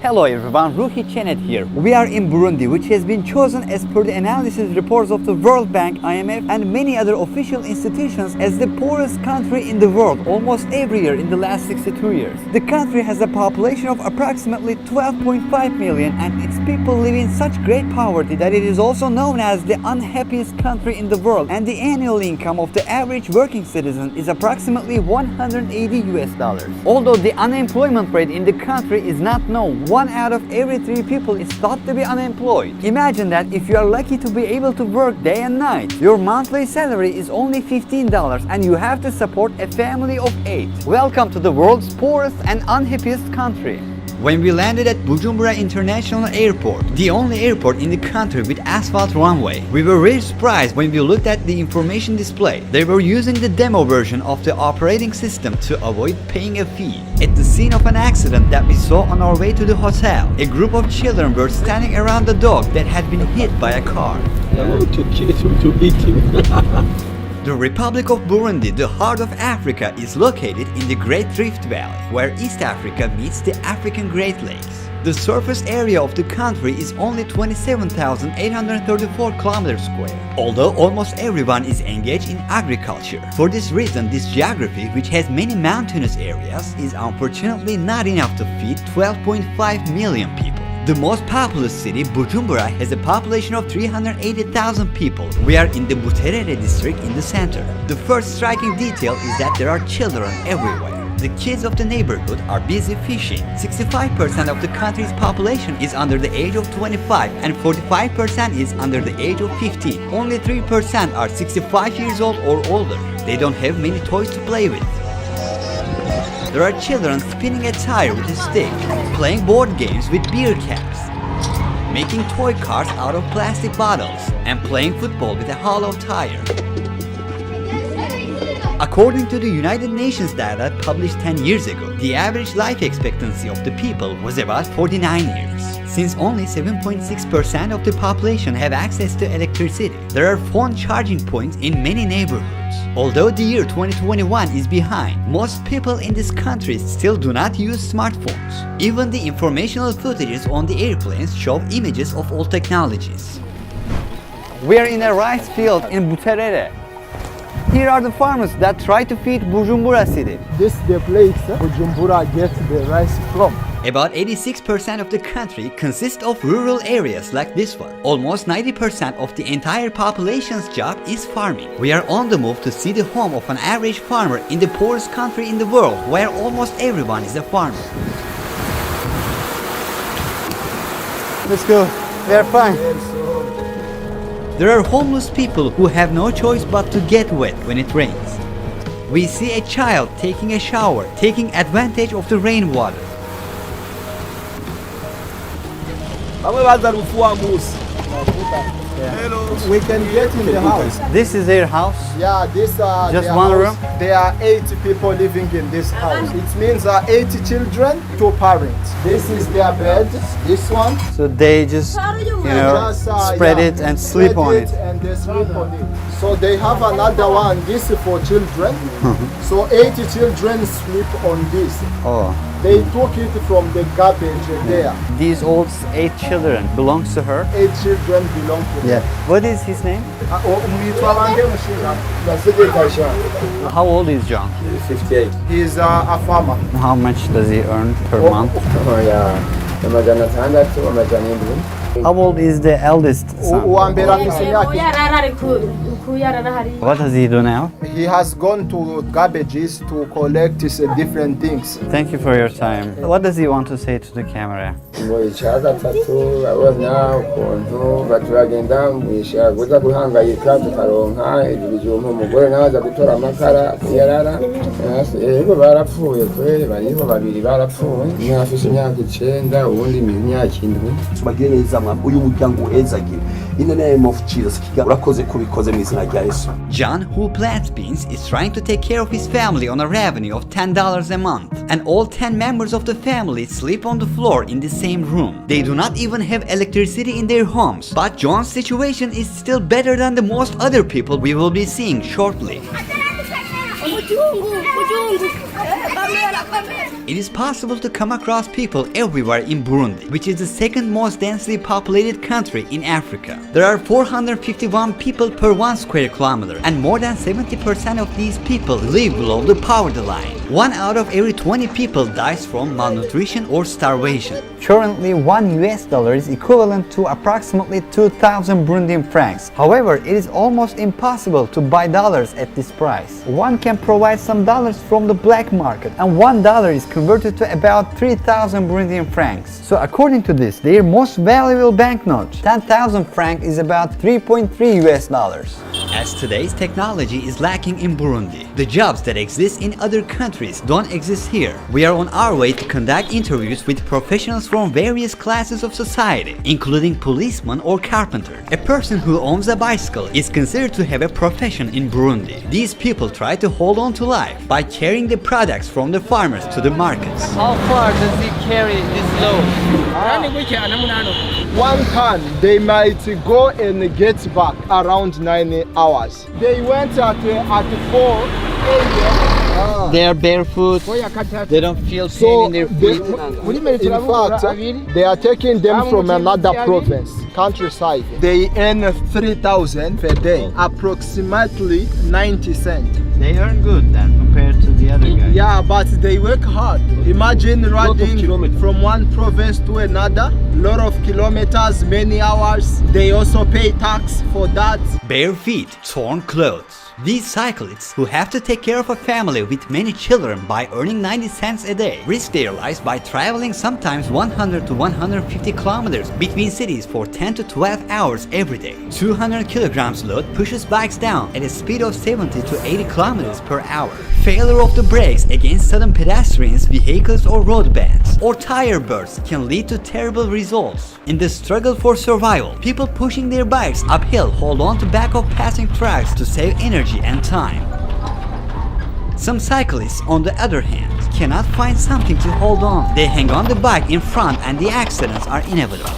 Hello everyone, Ruhi Chenet here. We are in Burundi, which has been chosen as per the analysis reports of the World Bank, IMF and many other official institutions as the poorest country in the world almost every year in the last 62 years. The country has a population of approximately 12.5 million and its people live in such great poverty that it is also known as the unhappiest country in the world, and the annual income of the average working citizen is approximately $180. Although the unemployment rate in the country is not known, 1 out of every 3 people is thought to be unemployed. Imagine that if you are lucky to be able to work day and night, your monthly salary is only $15 and you have to support a family of 8. Welcome to the world's poorest and unhappiest country. When we landed at Bujumbura International Airport, the only airport in the country with asphalt runway, we were very surprised when we looked at the information display. They were using the demo version of the operating system to avoid paying a fee. At the scene of an accident that we saw on our way to the hotel, a group of children were standing around the dog that had been hit by a car. To eat him. The Republic of Burundi, the heart of Africa, is located in the Great Rift Valley, where East Africa meets the African Great Lakes. The surface area of the country is only 27,834 kilometers square, although almost everyone is engaged in agriculture. For this reason, this geography, which has many mountainous areas, is unfortunately not enough to feed 12.5 million people. The most populous city, Bujumbura, has a population of 380,000 people. We are in the Buterere district in the center. The first striking detail is that there are children everywhere. The kids of the neighborhood are busy fishing. 65% of the country's population is under the age of 25 and 45% is under the age of 15. Only 3% are 65 years old or older. They don't have many toys to play with. There are children spinning a tire with a stick, playing board games with beer caps, making toy cars out of plastic bottles, and playing football with a hollow tire. According to the United Nations data published 10 years ago, the average life expectancy of the people was about 49 years. Since only 7.6% of the population have access to electricity, there are phone charging points in many neighborhoods. Although the year 2021 is behind, most people in this country still do not use smartphones. Even the informational footages on the airplanes show images of old technologies. We are in a rice field in Buterere. Here are the farmers that try to feed Bujumbura city. This is the place Bujumbura gets the rice from. About 86% of the country consists of rural areas like this one. Almost 90% of the entire population's job is farming. We are on the move to see the home of an average farmer in the poorest country in the world, where almost everyone is a farmer. Let's go. We are fine. There are homeless people who have no choice but to get wet when it rains. We see a child taking a shower, taking advantage of the rainwater. We can get in the house. This is their house. Yeah, this Just their one house. room? There are 80 people living in this house. It means 80 children, 2 parents. This is their bed. This one. So they just, Just, spread yeah, it and sleep on it. and they sleep on it. So they have another one. This is for children. So 80 children sleep on this. Oh, They took it from the garbage there. these old 8 children belongs to her. 8 children belong to Yeah. What is his name? How old is John? 58. He is a farmer. How much does he earn per month? Amajana atandatu, amajana indwi. How old is the eldest son? Uwa mbere afise imyaka What does he do now? He has gone to garbages to collect different things. Thank you for your time. What does he want to say to the camera? Ngo icya gatatu abona ukuntu baturagenda mwisha guza guhangayika tukaronka ibijumba umugore nawe aza gutora amakara yarara yego barapfuye kweli bariho babiri barapfuye umwe afise imyaka 9 uwundi imyaka 7 bagire neza uyu muryango uhezagire in the name of Jesus urakoze kubikoze mu izina rya Yesu. John, who plants beans, is trying to take care of his family on a revenue of $10 a month. And all 10 members of the family sleep on the floor in the same room. They do not even have electricity in their homes. But John's situation is still better than the most other people we will be seeing shortly. It is possible to come across people everywhere in Burundi, which is the second most densely populated country in Africa. There are 451 people per 1 square kilometer, and more than 70% of these people live below the poverty line. 1 out of every 20 people dies from malnutrition or starvation. Currently, $1 is equivalent to approximately 2,000 Burundian francs. However, it is almost impossible to buy dollars at this price. One can provide some dollars from the black market, and $1 is converted to about 3,000 Burundian francs. So according to this, their most valuable banknote, 10,000 francs, is about $3.3. As today's technology is lacking in Burundi, the jobs that exist in other countries don't exist here. We are on our way to conduct interviews with professionals from various classes of society, including policemen or carpenter. A person who owns a bicycle is considered to have a profession in Burundi. These people try to hold on to life by carrying the products from the farmers to the markets. How far does he carry this load? 1 ton, they might go and get back around 9 hours. They went at 4 a.m. They are barefoot. They don't feel pain in their feet. In fact, they are taking them from another province, countryside. They earn 3,000 per day, approximately 90 cents. They earn good then compared to the other guys. Yeah, but they work hard. Imagine riding from one province to another, lot of kilometers, many hours. They also pay tax for that. Bare feet, torn clothes. These cyclists, who have to take care of a family with many children by earning 90 cents a day, risk their lives by traveling sometimes 100 to 150 kilometers between cities for 10 to 12 hours every day. 200 kilograms load pushes bikes down at a speed of 70 to 80 kilometers per hour. Failure of the brakes against sudden pedestrians, vehicles or road bands, or tire bursts can lead to terrible results. In the struggle for survival, people pushing their bikes uphill hold on to back of passing trucks to save energy and time. Some cyclists, on the other hand, cannot find something to hold on. They hang on the bike in front and the accidents are inevitable.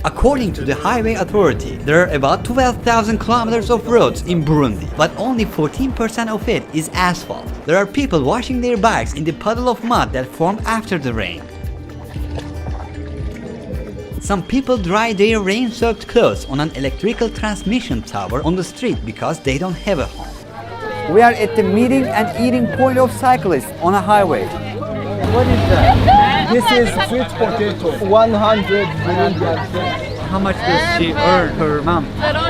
According to the Highway Authority, there are about 12,000 kilometers of roads in Burundi, but only 14% of it is asphalt. There are people washing their bikes in the puddle of mud that formed after the rain. Some people dry their rain-soaked clothes on an electrical transmission tower on the street because they don't have a home. We are at the meeting and eating point of cyclists on a highway. What is that? This is sweet potato, 100 Burundian francs. How much does she earn per month? 5,000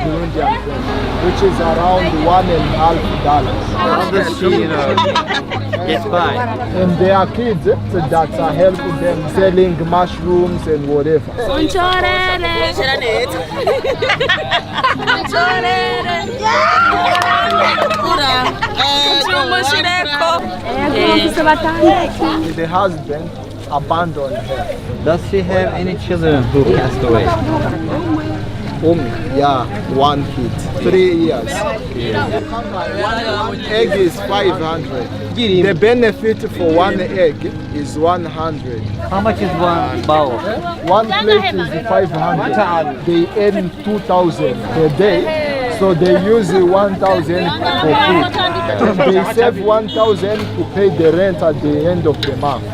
Burundian francs, which is around $1.5. How does she, get by? And there are kids that are helping them selling mushrooms and whatever. The husband abandoned her. Does she have any children who passed away? Yeah, 1 kid, 3 years. Egg is 500. The benefit for 1 egg is 100. How much is one bowl? 1 plate is 500. They earn 2,000 per day. So they use 1,000 for food. They save 1,000 to pay the rent at the end of the month.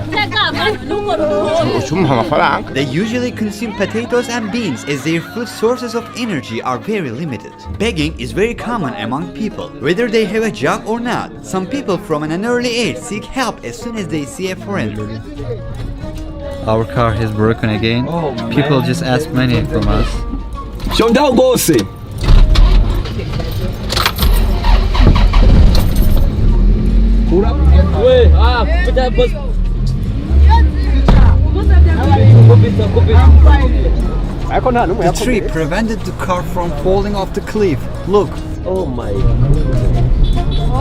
They usually consume potatoes and beans as their food sources of energy are very limited. Begging is very common among people, whether they have a job or not. Some people from an early age seek help as soon as they see a foreigner. Our car has broken again. People just ask money from us. The tree prevented the car from falling off the cliff. Look. Oh my God.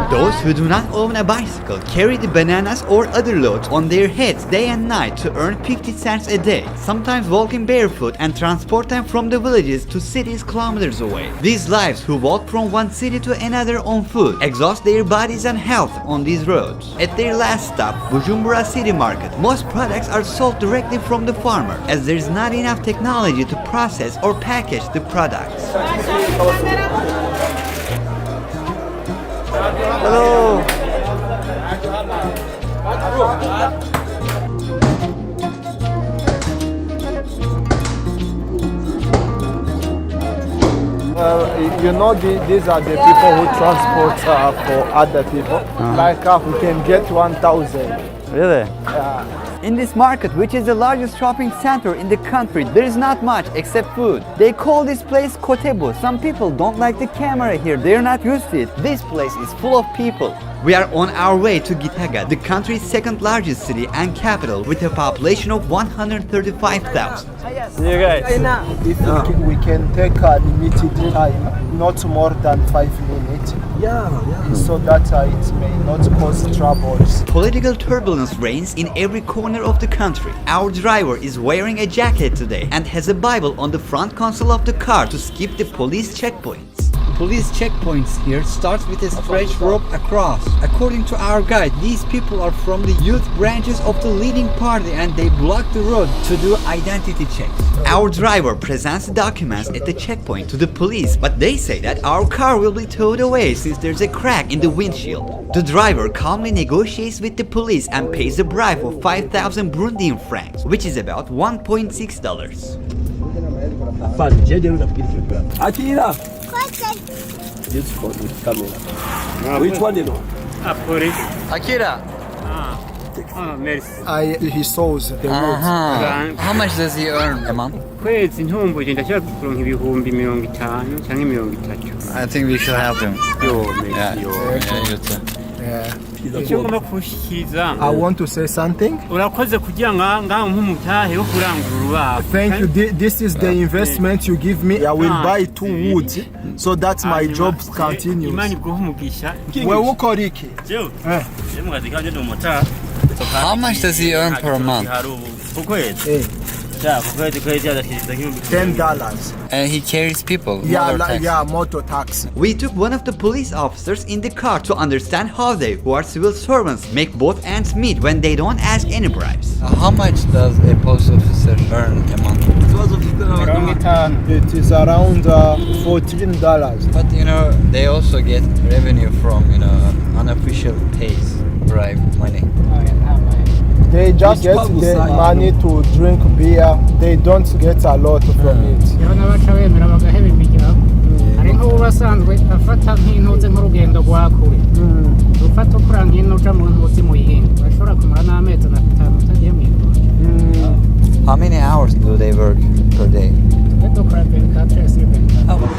Those who do not own a bicycle carry the bananas or other loads on their heads day and night to earn 50 cents a day, sometimes walking barefoot and transport them from the villages to cities kilometers away. These lives who walk from one city to another on foot exhaust their bodies and health on these roads. At their last stop, Bujumbura City Market, most products are sold directly from the farmer as there is not enough technology to process or package the products. Hello. You know, these are the people who transport for other people. Like we can get 1,000. Really? In this market, which is the largest shopping center in the country, there is not much except food. They call this place Kotebu. Some people don't like the camera here, they're not used to it. This place is full of people. We are on our way to Gitega, the country's second largest city and capital with a population of 135,000. See you guys. If we can take a limited time, not more than 5 minutes. So that it may not cause troubles. Political turbulence reigns in every corner of the country. Our driver is wearing a jacket today and has a Bible on the front console of the car to skip the police checkpoints. Police checkpoints here starts with a stretched rope across. According to our guide, these people are from the youth branches of the leading party and they block the road to do identity checks. Our driver presents the documents at the checkpoint to the police, but they say that our car will be towed away since there's a crack in the windshield. The driver calmly negotiates with the police and pays a bribe of 5,000 Burundian francs, which is about $1.6. This phone with camera. Which one you know? Poorest. Akira, Merci. He sows the roads. how much does he earn a month? Kwezi ntumbuje ndashaka kuronka ibihumbi 50 canke 30. I think we should help him. Yo, merci. you too. Icyo ngomba kushyikiza. I want to say something. Urakoze kugira ngaho nk'umutahe wo kurangura urubaho. Thank you. This is the investment you give me. I will buy 2 woods so that my job continues. Imana iguhe umugisha. Wewe ukora iki? How much does he earn per month? $10. And he carries people. Motor taxi. We took one of the police officers in the car to understand how they, who are civil servants, make both ends meet when they don't ask any bribes. How much does a police officer earn a month? It is around $14. But they also get revenue from unofficial pays, bribe money. They just get the money to drink beer. They don't get a lot from it. hari nk'ubu basanzwe afata nk'intuze nk'urugendo rwa kure ufata ukura nk'ino uca mu ntuzi mu yindi bashobora kumara n'amezi 5 utagiye mu yindi. How many hours do they work per day?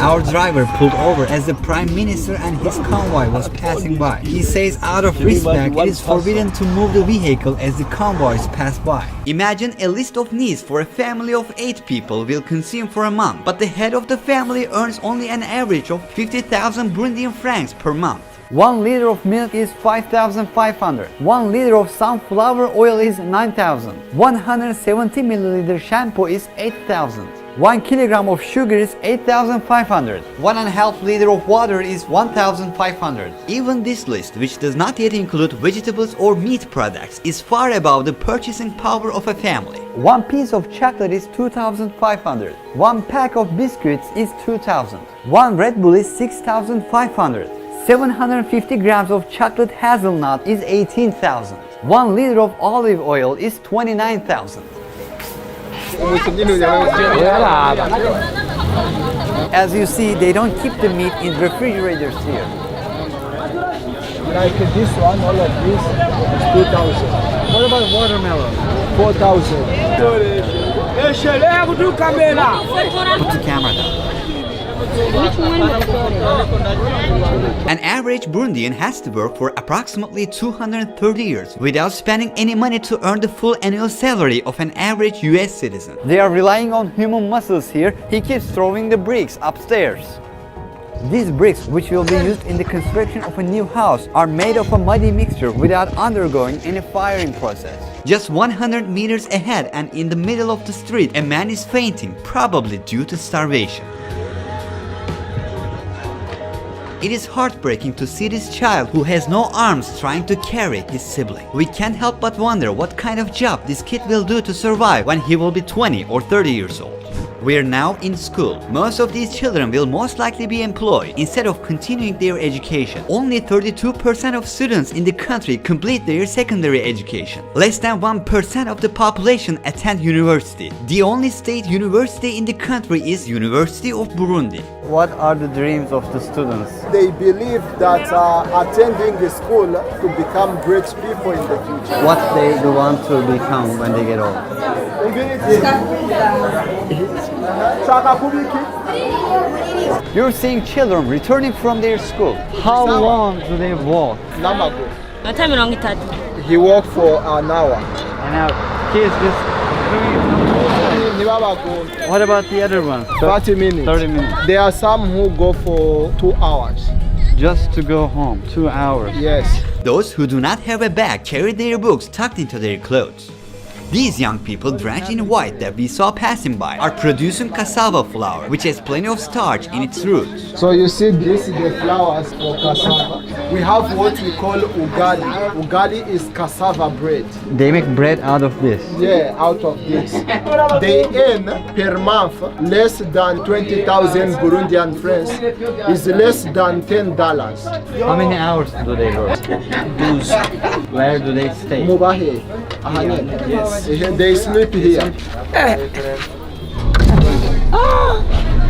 Our driver pulled over as the Prime Minister and his convoy was passing by. He says out of respect it is forbidden to move the vehicle as the convoys pass by. Imagine a list of needs for a family of 8 people will consume for a month, but the head of the family earns only an average of 50,000 Burundian francs per month. 1 liter of milk is 5,500. 1 liter of sunflower oil is 9,000. 170 milliliter shampoo is 8,000. 1 kilogram of sugar is 8,500. 1.5 liter of water is 1,500. Even this list, which does not yet include vegetables or meat products, is far above the purchasing power of a family. 1 piece of chocolate is 2,500. 1 pack of biscuits is 2,000. 1 Red Bull is 6,500. 750 grams of chocolate hazelnut is 18,000. 1 liter of olive oil is 29,000. As you see, they don't keep the meat in refrigerators here. Like this one, all of this is 2,000. What about watermelon? 4,000. Put the camera down. An average Burundian has to work for approximately 230 years without spending any money to earn the full annual salary of an average US citizen. They are relying on human muscles here. He keeps throwing the bricks upstairs. These bricks, which will be used in the construction of a new house, are made of a muddy mixture without undergoing any firing process. Just 100 meters ahead and in the middle of the street, a man is fainting, probably due to starvation. It is heartbreaking to see this child who has no arms trying to carry his sibling. We can't help but wonder what kind of job this kid will do to survive when he will be 20 or 30 years old. We are now in school. Most of these children will most likely be employed instead of continuing their education. Only 32% of students in the country complete their secondary education. Less than 1% of the population attend university. The only state university in the country is University of Burundi. What are the dreams of the students? They believe that attending the school to become great people in the future. What they want to become when they get old? You're seeing children returning from their school. How long do they walk? He walked for an hour. And now kids just what about the other ones? 30 minutes. 30 minutes. There are some who go for 2 hours. Just to go home, 2 hours. Yes. Those who do not have a bag carry their books tucked into their clothes. These young people drenched in white that we saw passing by are producing cassava flour, which has plenty of starch in its roots. So you see, this is the flowers for cassava. We have what we call ugali. Ugali is cassava bread. They make bread out of this. Yeah, out of this. They earn per month less than 20,000 Burundian francs. Is less than $10. How many hours do they work? Where do they stay? Mubahe. Yes. They sleep here.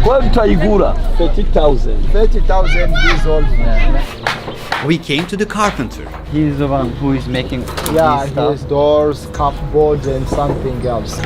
Quanto aigura? 30,000. 30,000 years old. We came to the carpenter. He's the one who is making Yeah, these stuff. his doors, cupboards, and something else.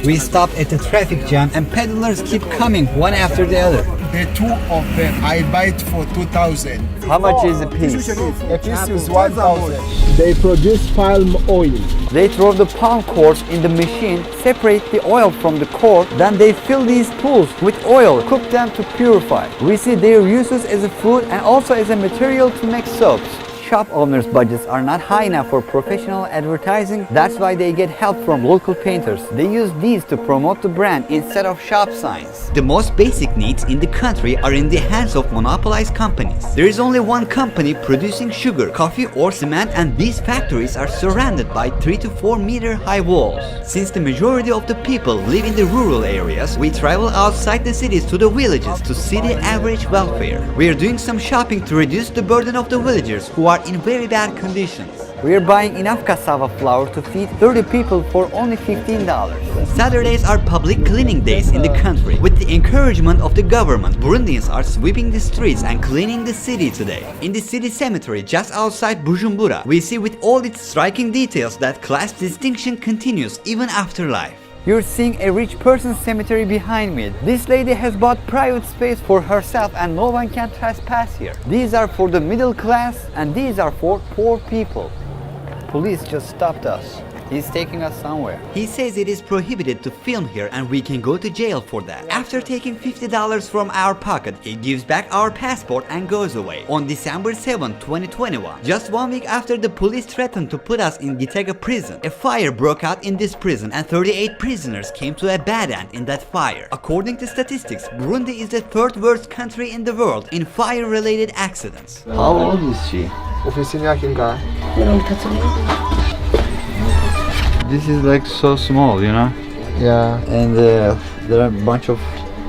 We stop at the traffic jam and peddlers keep coming one after the other. The two of them, I buy it for 2,000. How much is a piece? A piece is 1,000. They produce palm oil. They throw the palm cores in the machine, separate the oil from the core, then they fill these pools with oil, cook them to purify. We see their uses as a food and also as a material to make soaps. Shop owners' budgets are not high enough for professional advertising. That's why they get help from local painters. They use these to promote the brand instead of shop signs. The most basic needs in the country are in the hands of monopolized companies. There is only one company producing sugar, coffee or cement, and these factories are surrounded by 3 to 4 meter high walls. Since the majority of the people live in the rural areas, we travel outside the cities to the villages to see the average welfare. We are doing some shopping to reduce the burden of the villagers who are in very bad conditions. We are buying enough cassava flour to feed 30 people for only $15. Saturdays are public cleaning days in the country. With the encouragement of the government, Burundians are sweeping the streets and cleaning the city today. In the city cemetery just outside Bujumbura, we see with all its striking details that class distinction continues even after life. You're seeing a rich person's cemetery behind me. This lady has bought private space for herself and no one can trespass here. These are for the middle class and these are for poor people. Police just stopped us. He's taking us somewhere. He says it is prohibited to film here and we can go to jail for that. After taking $50 from our pocket, he gives back our passport and goes away. On December 7, 2021, just 1 week after the police threatened to put us in Gitega prison, a fire broke out in this prison and 38 prisoners came to a bad end in that fire. According to statistics, Burundi is the 3rd worst country in the world in fire-related accidents. How old is she? This is like so small, you know? Yeah. And there are a bunch of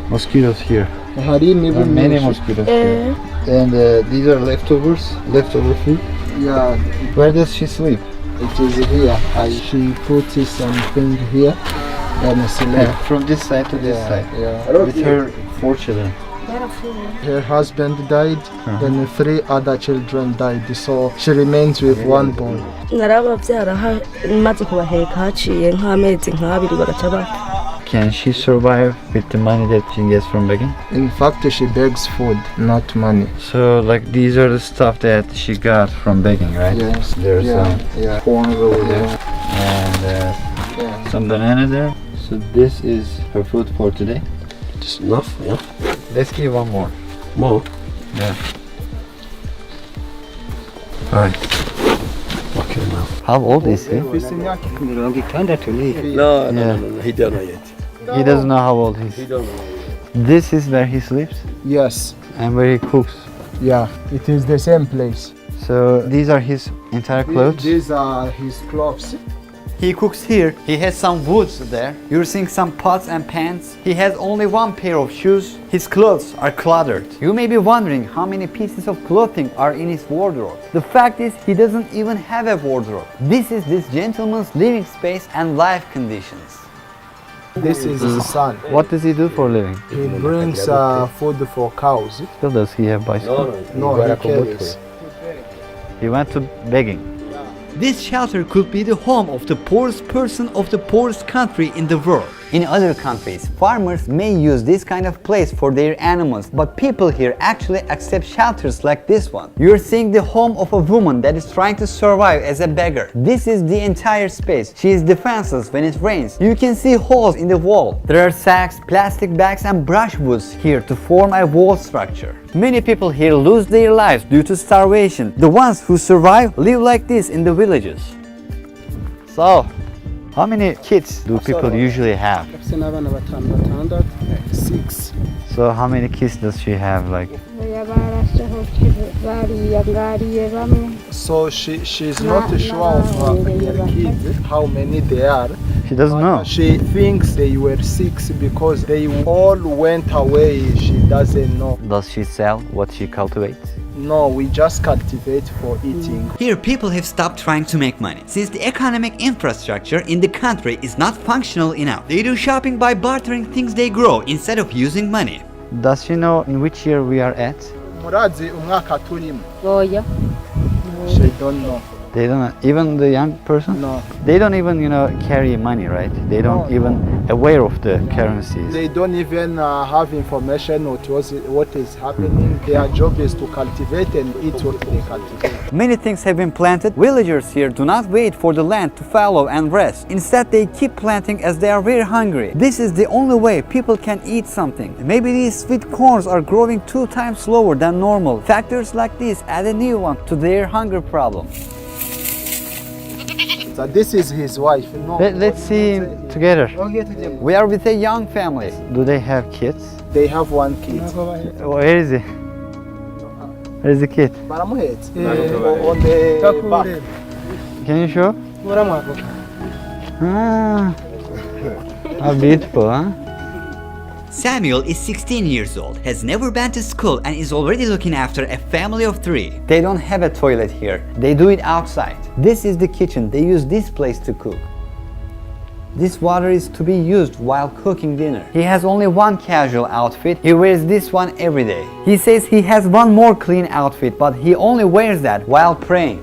mosquitoes here. Many mosquitoes here. And these are leftover food. Yeah. Where does she sleep? It is here. She put something here and sleep. From this side to this side. Yeah. With her 4 children. Her husband died, then 3 other children died, so she remains with 1 boy. Can she survive with the money that she gets from begging? In fact, she begs food, not money. So like these are the stuff that she got from begging, right? Yes. There's yeah. Corn over there. and Yeah. some banana there. So this is her food for today. Just enough, yeah. Let's give one more. More. Yeah. Alright. Okay, now. How old is he? mirongo itandatu ni No, Yeah. no, he don't know yet. He doesn't know how old he He is. don't know yet. This is where he sleeps Yes. and where he cooks. Yeah. It is the same place. So these are his entire clothes. These are his clothes. He cooks here. He has some woods there. You're seeing some pots and pans. He has only one pair of shoes. His clothes are cluttered. You may be wondering how many pieces of clothing are in his wardrobe. The fact is he doesn't even have a wardrobe. This is this gentleman's living space and life conditions. This is his son. What does he do for a living? He brings food for cows. Still does he have bicycle? No, he carries. He went to begging. This shelter could be the home of the poorest person of the poorest country in the world. In other countries, farmers may use this kind of place for their animals, but people here actually accept shelters like this one. You're seeing the home of a woman that is trying to survive as a beggar. This is the entire space. She is defenseless when it rains. You can see holes in the wall. There are sacks, plastic bags and brushwoods here to form a wall structure. Many people here lose their lives due to starvation. The ones who survive live like this in the villages. So, how many kids do people usually have? Six. So how many kids does she have? Like, So she's not sure of her kids, how many they are. she doesn't know. She thinks they were six because they all went away. She doesn't know. Does she sell what she cultivates? No, we just cultivate for eating. Here people have stopped trying to make money since the economic infrastructure in the country is not functional enough. They do shopping by bartering things they grow instead of using money. Does she know in which year we are at? Murazi umwaka turimo. Oya. She don't know. They don't, even the young person? No. They don't even, carry money, right? They don't No, even aware of the currencies. They don't even have information what is happening. Their job is to cultivate and eat what they cultivate. Many things have been planted. Villagers here do not wait for the land to fallow and rest. Instead, they keep planting as they are very hungry. This is the only way people can eat something. Maybe these sweet corns are growing 2 times slower than normal. Factors like this add a new one to their hunger problem. So this is his wife. No, Let's see together. We are with a young family. Do they have kids? They have one kid. Where is he? Where is the kid? Baramuhetse. On the back. Can you show? Ah, how beautiful, huh? Samuel is 16 years old, has never been to school and is already looking after a family of 3. They don't have a toilet here. They do it outside. This is the kitchen. They use this place to cook. This water is to be used while cooking dinner. He has only one casual outfit. He wears this one every day. He says he has one more clean outfit, but he only wears that while praying.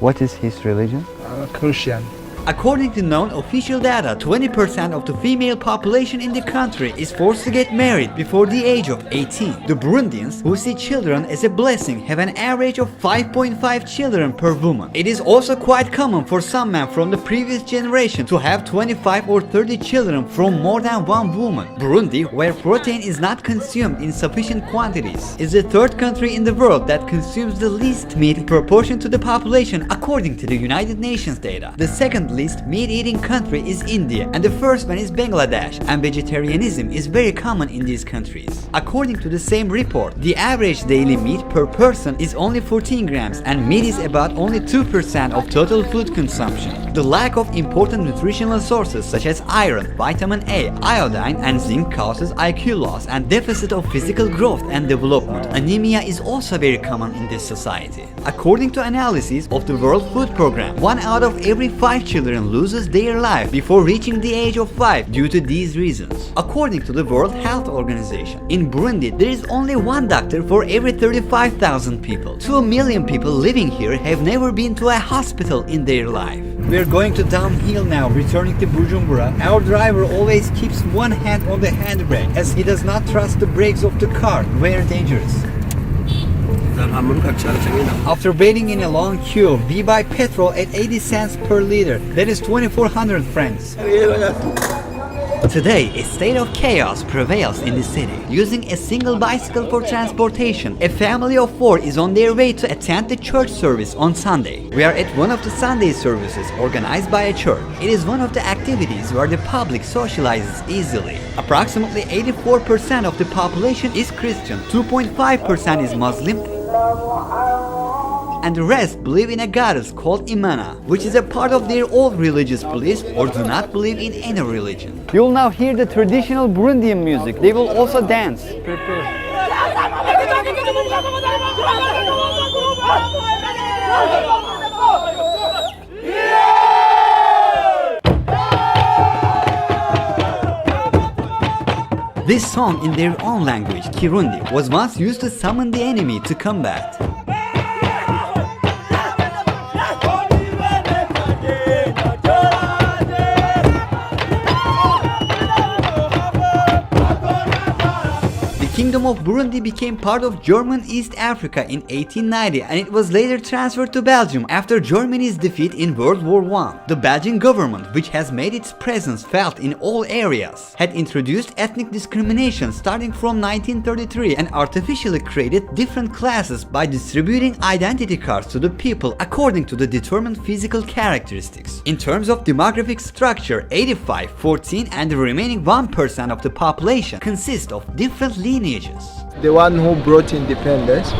What is his religion? Christian. According to known official data, 20% of the female population in the country is forced to get married before the age of 18. The Burundians, who see children as a blessing, have an average of 5.5 children per woman. It is also quite common for some men from the previous generation to have 25 or 30 children from more than one woman. Burundi, where protein is not consumed in sufficient quantities, is the 3rd country in the world that consumes the least meat in proportion to the population according to the United Nations data. The 2nd least meat-eating country is India, and the 1st one is Bangladesh, and vegetarianism is very common in these countries. According to the same report, the average daily meat per person is only 14 grams, and meat is about only 2% of total food consumption. The lack of important nutritional sources such as iron, vitamin A, iodine, and zinc causes IQ loss and deficit of physical growth and development. Anemia is also very common in this society. According to analysis of the World Food Program, 1 out of every 5 children loses their life before reaching the age of 5 due to these reasons. According to the World Health Organization, in Burundi there is only 1 doctor for every 35,000 people. 2 million people living here have never been to a hospital in their life. We're going to downhill now, returning to Bujumbura. Our driver always keeps one hand on the handbrake as he does not trust the brakes of the car. Very dangerous. After waiting in a long queue, we buy petrol at 80 cents per liter. That is 2,400 francs. Today, a state of chaos prevails in the city. Using a single bicycle for transportation, a family of 4 is on their way to attend the church service on Sunday. We are at one of the Sunday services organized by a church. It is one of the activities where the public socializes easily. Approximately 84% of the population is Christian, 2.5% is Muslim, and the rest believe in a goddess called Imana, which is a part of their old religious beliefs or do not believe in any religion. You will now hear the traditional Burundian music. They will also dance. Prepare. This song in their own language, Kirundi, was once used to summon the enemy to combat. The Kingdom of Burundi became part of German East Africa in 1890 and it was later transferred to Belgium after Germany's defeat in World War I. The Belgian government, which has made its presence felt in all areas, had introduced ethnic discrimination starting from 1933 and artificially created different classes by distributing identity cards to the people according to the determined physical characteristics. In terms of demographic structure, 85, 14 and the remaining 1% of the population consist of different lineages. The one who brought independence,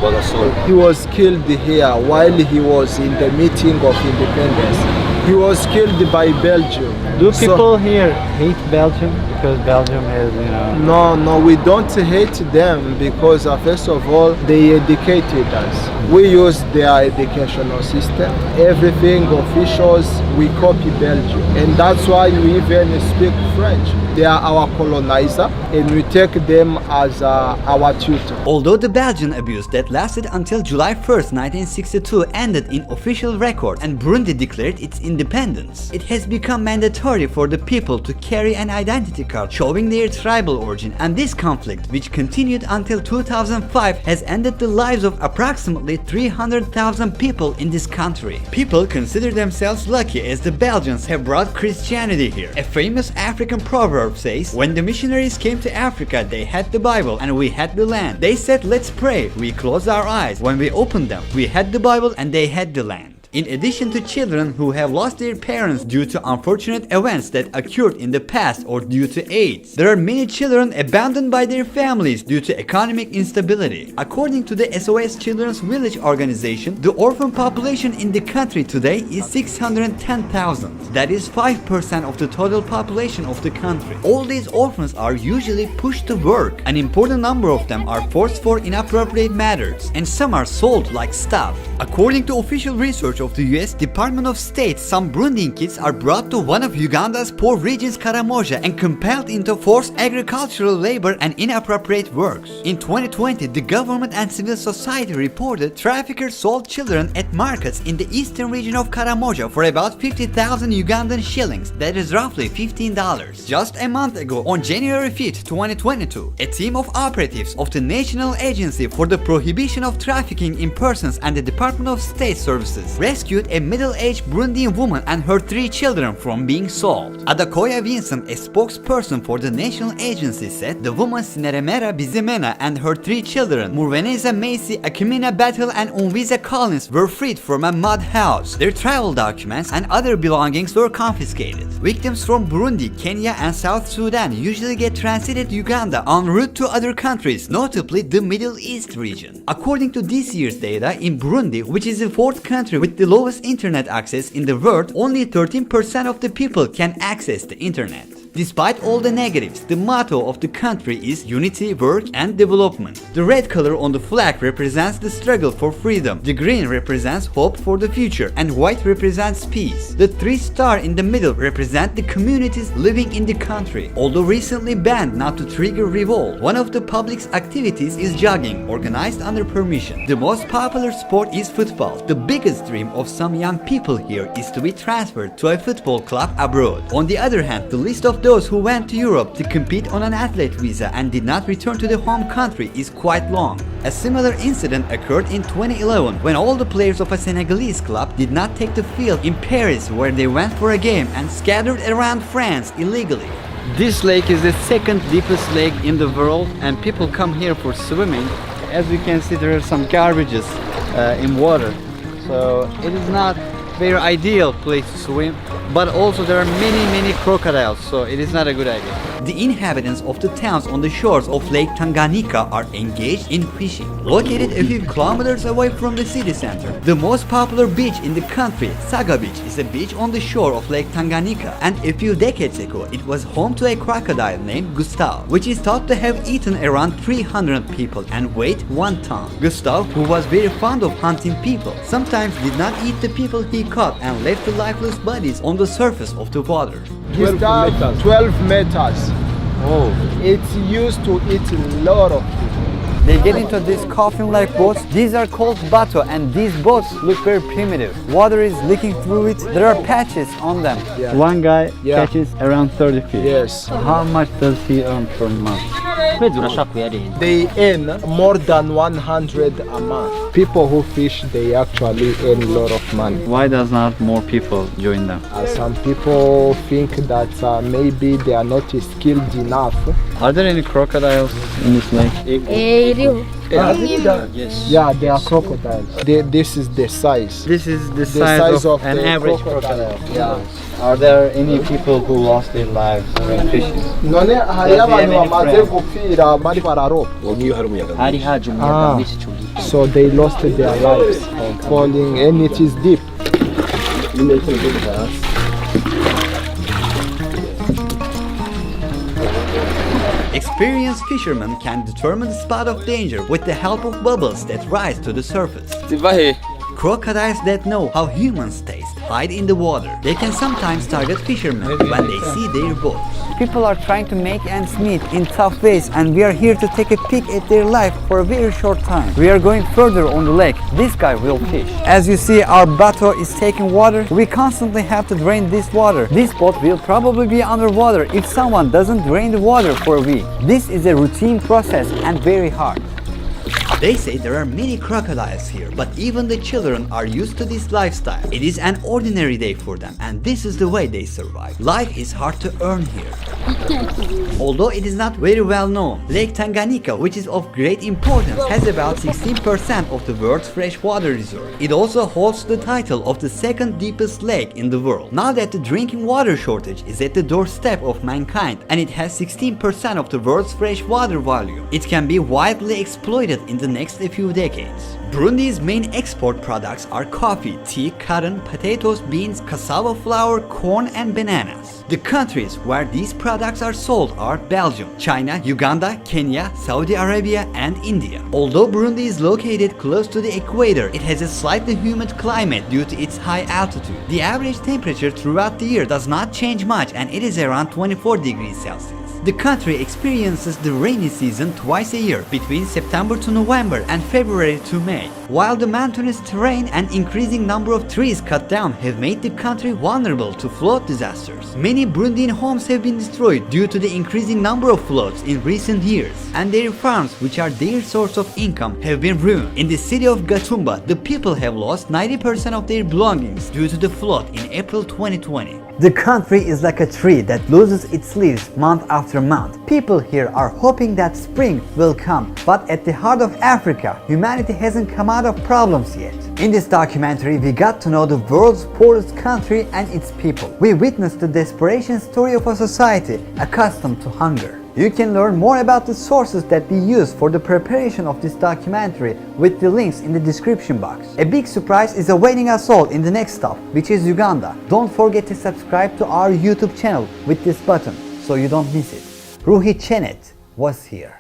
he was killed here while he was in the meeting of independence. He was killed by Belgium. Do people here hate Belgium because Belgium is, No, we don't hate them because first of all, they educated us. We use their educational system. Everything officials, we copy Belgium. And that's why we even speak French. They are our colonizer and we take them as our tutor. Although the Belgian abuse that lasted until July 1st, 1962 ended in official record and Burundi declared its independence, it has become mandatory for the people to carry an identity card showing their tribal origin, and this conflict, which continued until 2005, has ended the lives of approximately 300,000 people in this country. People consider themselves lucky as the Belgians have brought Christianity here. A famous African proverb says, when the missionaries came to Africa, they had the Bible and we had the land. They said, let's pray. We closed our eyes. When we opened them, we had the Bible and they had the land. In addition to children who have lost their parents due to unfortunate events that occurred in the past or due to AIDS, there are many children abandoned by their families due to economic instability. According to the SOS Children's Village organization, the orphan population in the country today is 610,000. That is 5% of the total population of the country. All these orphans are usually pushed to work. An important number of them are forced for inappropriate matters, and some are sold like stuff. According to official research of the US Department of State, some Burundian kids are brought to one of Uganda's poor regions, Karamoja, and compelled into forced agricultural labor and inappropriate works. In 2020, the government and civil society reported traffickers sold children at markets in the eastern region of Karamoja for about 50,000 Ugandan shillings, that is roughly $15. Just a month ago, on January 5th, 2022, a team of operatives of the National Agency for the Prohibition of Trafficking in Persons and the Department of State Services rescued a middle-aged Burundian woman and her 3 children from being sold. Adakoya Vincent, a spokesperson for the national agency, said the woman Sineremera Bizimena and her 3 children, Murveneza Macy, Akimina Battle and Unviza Collins, were freed from a mud house. Their travel documents and other belongings were confiscated. Victims from Burundi, Kenya and South Sudan usually get transited Uganda en route to other countries, notably the Middle East region. According to this year's data, in Burundi, which is the 4th country with the lowest internet access in the world, only 13% of the people can access the internet. Despite all the negatives, the motto of the country is unity, work and development. The red color on the flag represents the struggle for freedom, the green represents hope for the future, and white represents peace. The three stars in the middle represent the communities living in the country. Although recently banned not to trigger revolt, one of the public's activities is jogging, organized under permission. The most popular sport is football. The biggest dream of some young people here is to be transferred to a football club abroad. On the other hand, the list of those who went to Europe to compete on an athlete visa and did not return to the home country is quite long. A similar incident occurred in 2011 when all the players of a Senegalese club did not take the field in Paris, where they went for a game and scattered around France illegally. This lake is the second deepest lake in the world, and people come here for swimming. As you can see, there are some garbages in water, so it is not very ideal place to swim, but also there are many crocodiles, so it is not a good idea. The inhabitants of the towns on the shores of Lake Tanganyika are engaged in fishing. Located a few kilometers away from the city center, the most popular beach in the country, Saga Beach, is a beach on the shore of Lake Tanganyika, and a few decades ago it was home to a crocodile named Gustav, which is thought to have eaten around 300 people and weighed 1 ton. Gustav, who was very fond of hunting people, sometimes did not eat the people he caught and left the lifeless bodies on the surface of the water. 12 meters. Oh. It's used to eat a lot of people. They get into these coffin-like boats. These are called bato, and these boats look very primitive. Water is leaking through it. There are patches on them. Yeah. One guy Yeah. catches around 30 fish. Yes. How much does he earn per month? They earn more than 100 a month. People who fish, they actually earn a lot of money. Why does not more people join them? Some people think that maybe they are not skilled enough. Are there any crocodiles in this lake? Yeah, they are crocodiles. This is the size. This is the The size of an the average crocodile. crocodile. Are there any people who lost their lives when fishing? None hari abantu bamaze gupfira bari bararoba. So they lost their lives falling, and it is deep. Experienced fishermen can determine the spot of danger with the help of bubbles that rise to the surface. Crocodiles that know how humans taste hide in the water. They can sometimes target fishermen when they see their boats. People are trying to make ends meet in tough ways, and we are here to take a peek at their life for a very short time. We are going further on the lake. This guy will fish. As you see, our bateau is taking water. We constantly have to drain this water. This boat will probably be underwater if someone doesn't drain the water for a week. This is a routine process and very hard. They say there are many crocodiles here, but even the children are used to this lifestyle. It is an ordinary day for them, and this is the way they survive. Life is hard to earn here. Although it is not very well known, Lake Tanganyika, which is of great importance, has about 16% of the world's freshwater reserve. It also holds the title of the second deepest lake in the world. Now that the drinking water shortage is at the doorstep of mankind, and it has 16% of the world's freshwater volume, it can be widely exploited in the next few decades. Burundi's main export products are coffee, tea, cotton, potatoes, beans, cassava flour, corn, and bananas. The countries where these products are sold are Belgium, China, Uganda, Kenya, Saudi Arabia, and India. Although Burundi is located close to the equator, it has a slightly humid climate due to its high altitude. The average temperature throughout the year does not change much, and it is around 24 degrees Celsius. The country experiences the rainy season twice a year, between September to November and February to May. While the mountainous terrain and increasing number of trees cut down have made the country vulnerable to flood disasters, many Burundian homes have been destroyed due to the increasing number of floods in recent years, and their farms, which are their source of income, have been ruined. In the city of Gatumba, the people have lost 90% of their belongings due to the flood in April 2020. The country is like a tree that loses its leaves month after month. People here are hoping that spring will come, but at the heart of Africa, humanity hasn't come out of problems yet. In this documentary, we got to know the world's poorest country and its people. We witnessed the desperation story of a society accustomed to hunger. You can learn more about the sources that we used for the preparation of this documentary with the links in the description box. A big surprise is awaiting us all in the next stop, which is Uganda. Don't forget to subscribe to our YouTube channel with this button. so you don't miss it. Ruhi Chenet was here.